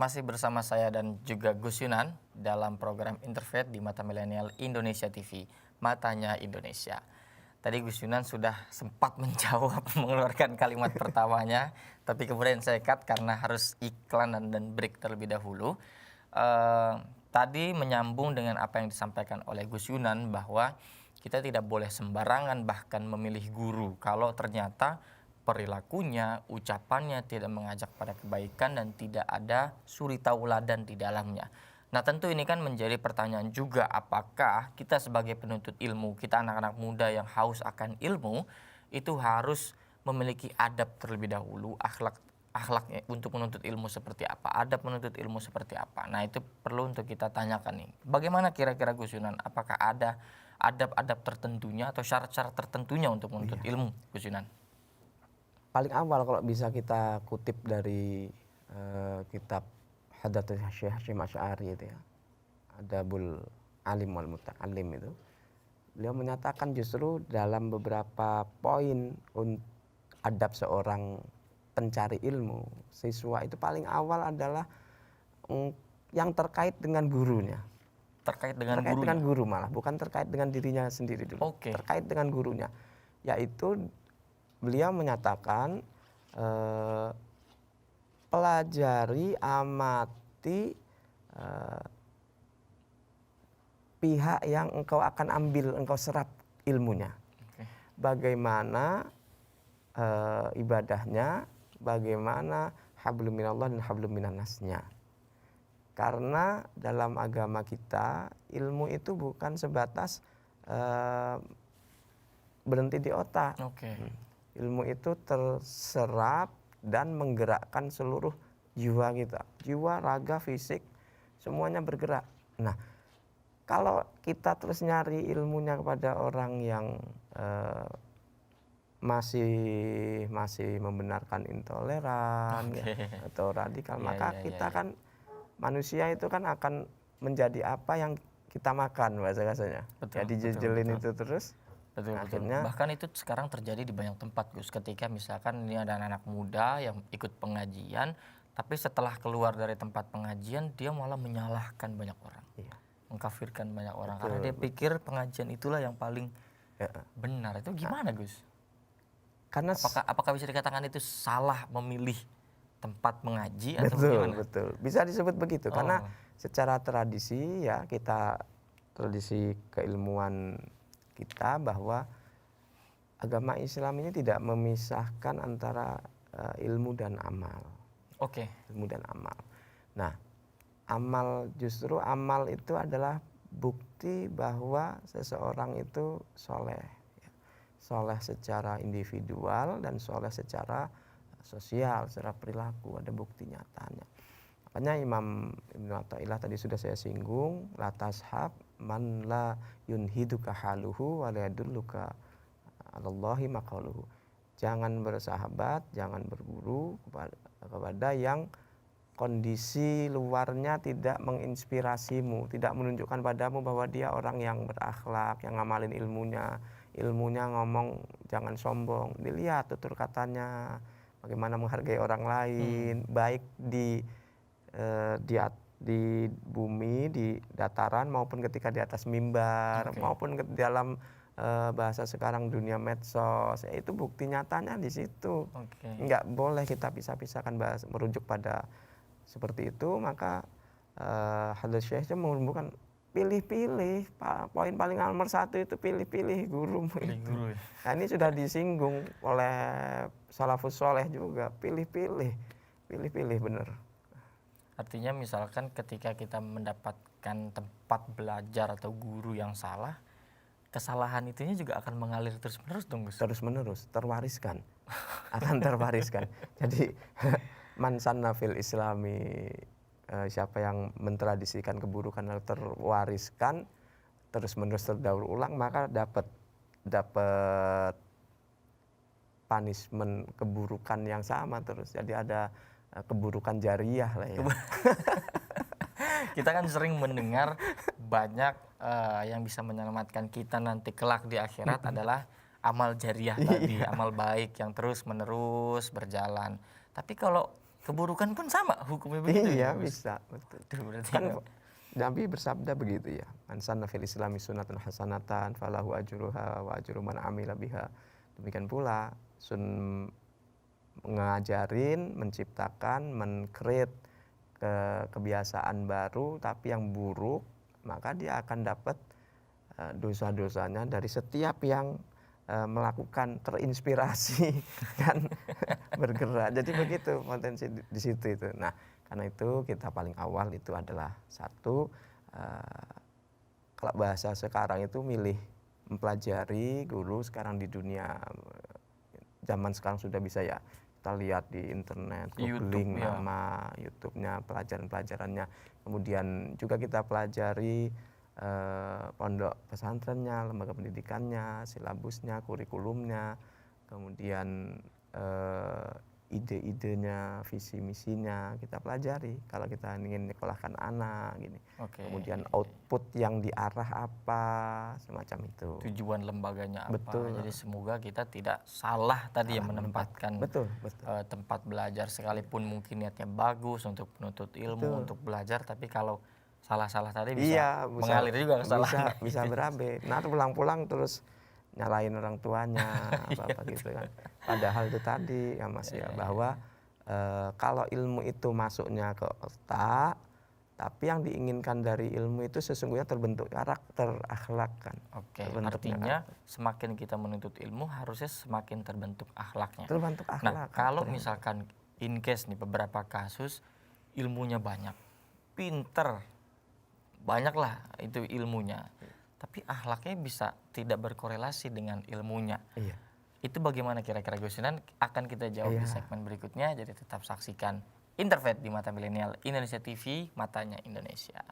Masih bersama saya dan juga Gus Yunan dalam program Interfaith di Mata Milenial Indonesia TV, Matanya Indonesia. Tadi Gus Yunan sudah sempat menjawab, mengeluarkan kalimat pertamanya, tapi kemudian saya cut karena harus iklan dan break terlebih dahulu. Tadi menyambung dengan apa yang disampaikan oleh Gus Yunan bahwa kita tidak boleh sembarangan bahkan memilih guru kalau ternyata perilakunya, ucapannya tidak mengajak pada kebaikan dan tidak ada suri tauladan di dalamnya. Nah tentu ini kan menjadi pertanyaan juga, apakah kita sebagai penuntut ilmu, kita anak-anak muda yang haus akan ilmu, itu harus memiliki adab terlebih dahulu, akhlaknya untuk menuntut ilmu seperti apa, adab menuntut ilmu seperti apa. Nah itu perlu untuk kita tanyakan nih. Bagaimana kira-kira Gus Yunan, apakah ada adab-adab tertentunya atau syarat-syarat tertentunya untuk menuntut ilmu, Gus Yunan? Paling awal kalau bisa kita kutip dari kitab Hadatsul Syekh Hasyim Asy'ari itu ya, Adabul Alim wal Muta'allim itu, beliau menyatakan justru dalam beberapa poin adab seorang pencari ilmu, siswa itu paling awal adalah yang terkait dengan gurunya. Terkait dengan guru malah, bukan terkait dengan dirinya sendiri dulu. Oke. Terkait dengan gurunya, yaitu beliau menyatakan pelajari, amati pihak yang engkau akan ambil, engkau serap ilmunya. Oke. Bagaimana ibadahnya, bagaimana hablum minallah dan hablum minannasnya. Karena dalam agama kita ilmu itu bukan sebatas berhenti di otak. Oke. Ilmu itu terserap dan menggerakkan seluruh jiwa kita. Jiwa, raga, fisik, semuanya bergerak. Nah, kalau kita terus nyari ilmunya kepada orang yang masih membenarkan intoleran atau radikal, maka kita kan manusia itu kan akan menjadi apa yang kita makan bahasa-bahasanya. Jadi jejelin itu terus. Betul. Bahkan itu sekarang terjadi di banyak tempat, Gus. Ketika misalkan ini ada anak-anak muda yang ikut pengajian, tapi setelah keluar dari tempat pengajian dia malah menyalahkan banyak orang, mengkafirkan banyak orang, karena dia pikir pengajian itulah yang paling benar. Itu gimana, Gus? Karena apakah bisa dikatakan itu salah memilih tempat mengaji atau bagaimana? Betul. Bisa disebut begitu karena secara tradisi ya, tradisi keilmuan kita bahwa agama Islam ini tidak memisahkan antara ilmu dan amal. Oke. Ilmu dan amal. Nah, justru amal itu adalah bukti bahwa seseorang itu soleh. Soleh secara individual dan soleh secara sosial, secara perilaku, ada bukti nyatanya. Makanya Imam Ibnu Athaillah tadi sudah saya singgung, la tashab man la yunhiduka haluhu wa la yadulluka 'alallahi maqaluhu. Jangan bersahabat, jangan berguru kepada yang kondisi luarnya tidak menginspirasimu, tidak menunjukkan padamu bahwa dia orang yang berakhlak, yang ngamalin ilmunya ngomong jangan sombong. Dilihat tutur katanya, bagaimana menghargai orang lain, baik di bumi, di dataran, maupun ketika di atas mimbar, maupun ke dalam bahasa sekarang dunia medsos. Itu bukti nyatanya di situ. Nggak boleh kita pisah-pisahkan merujuk pada seperti itu. Maka Hadats Syekh itu menumbuhkan pilih-pilih. Poin paling nomor 1 itu pilih-pilih gurumu itu. Nah, ini sudah disinggung oleh salafus soleh juga. Pilih-pilih benar. Artinya misalkan ketika kita mendapatkan tempat belajar atau guru yang salah, kesalahan itunya juga akan mengalir terus-menerus dong, Gus? Terus-menerus, terwariskan. Akan terwariskan. Jadi man sanna fil islami, siapa yang mentradisikan keburukan atau terwariskan terus-menerus terdaur ulang, maka dapat punishment keburukan yang sama terus. Jadi ada keburukan jariah lah ya. Kita kan sering mendengar banyak yang bisa menyelamatkan kita nanti kelak di akhirat adalah amal jariah tadi, amal baik yang terus menerus berjalan. Tapi kalau keburukan pun sama hukumnya begitu. Iya ya, Gus? bisa, betul. Itu berarti Kan Nabi bersabda begitu ya. Man sanna fil islami sunnatan hasanatan falahu ajruha wa ajru man amila biha. Demikian pula ngajarin, menciptakan, men-create kebiasaan baru tapi yang buruk, maka dia akan dapat dosa-dosanya dari setiap yang melakukan terinspirasi dan bergerak. Jadi begitu potensi di situ itu. Nah, karena itu kita paling awal itu adalah satu, kalau bahasa sekarang itu milih mempelajari guru sekarang di dunia zaman sekarang sudah bisa ya kita lihat di internet, googling YouTube, ya. nama YouTube-nya, pelajaran-pelajarannya. Kemudian juga kita pelajari pondok pesantrennya, lembaga pendidikannya, silabusnya, kurikulumnya, kemudian ide-idenya, visi misinya kita pelajari kalau kita ingin menyekolahkan anak gini. Oke. Kemudian output yang diarah apa, semacam itu. Tujuan lembaganya apa. Betul. Jadi semoga kita tidak salah tadi yang menempatkan Betul. tempat belajar, sekalipun mungkin niatnya bagus untuk menuntut ilmu, Betul. untuk belajar, tapi kalau salah-salah tadi Iya, bisa mengalir juga ke kesalahan. bisa berabe. Nah, pulang-pulang terus nyalain orang tuanya apa gitu kan. Padahal itu tadi ya Mas ya, bahwa kalau ilmu itu masuknya ke otak, tapi yang diinginkan dari ilmu itu sesungguhnya terbentuk karakter, akhlak kan. Oke, Terbentuknya artinya semakin kita menuntut ilmu harusnya semakin terbentuk akhlaknya. terbentuk Nah, akhlak. kalau misalkan in case nih beberapa kasus ilmunya banyak, pinter, banyak lah itu ilmunya, tapi akhlaknya bisa tidak berkorelasi dengan ilmunya. Iya. Itu bagaimana kira-kira Gus Yunan? Akan kita jawab di Iya. segmen berikutnya, jadi tetap saksikan Interfaith di Mata Milenial Indonesia TV, matanya Indonesia.